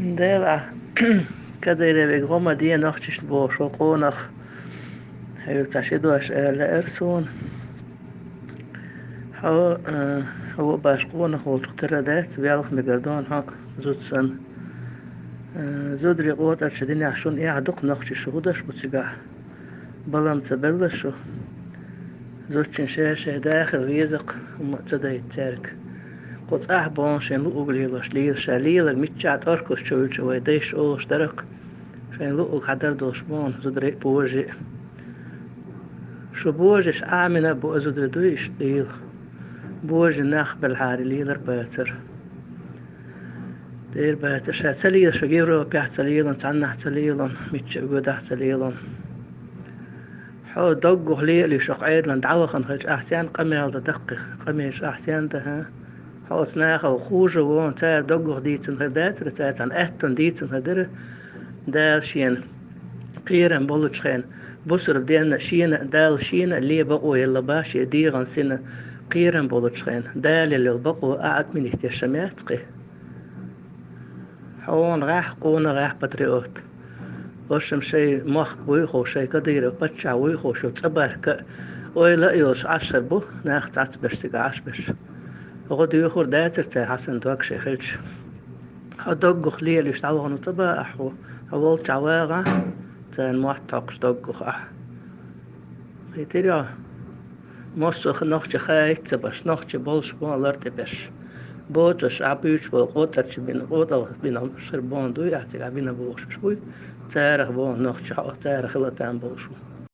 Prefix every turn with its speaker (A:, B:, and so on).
A: Dela kadere ve goma die nachtjes bo so konach heeft tashido as la erson هو هو باش قونا هو تقتردات بيالخ مقردون هاك زود سن زود ريقوت أرشديني عشون إيه عدق نقش شهودش بتسقع بلان تبلشو زود شنشاشة داخل ريزق وما تدا يتارك قد أحبون شين لقوق ليلوش ليل شاليل ميتشات أركوش شويل شوي ديش أوش درق شين لقوق عدر دوش بون زود ريق بوجي شو بوجش آمنة بو زود ردويش ليل بوجي ناخ بالحاري ليلر باتر دير باتر شا سليل شو جيرو بيح سليلن تعنح سليلن ميتش بقودح سليلن حو دقه ليلي شق عيدلن دعوخن خيش أحسان قميل دقق قميش أحسان ده حو سناخ وخوجه وون تار دقه ديتن هدات رتات عن أهتن ديتن هدر دال شين قيرن بولج خين بصر بدينا شين دال شين اللي بقوا يلا باش يديغن سنة قيرن بولج خين دال اللي بقوا قاعد من اهتشامات قي حون راح قونا راح بطريقات وشم شيء مخ ويخو شيء كدير بتشع ويخو شو تصبر ويلا يوش عشر بو ناخ تعتبر سيقا عشبش غد يخور داتر تا حسن دوك شي خلش هدوغو خليل يشتعوغنو طبا أحو أول تعواغا تان محتاقش دوغو أح هيتيريا موسوخ نوخش خايت باش نوخش بولش بون لرتبش بوتش عبيش بالقوتر بين قوتر بين شربون دو يحتاج بين بوش شوي تاريخ بون نوخش تاريخ لا تان بوشو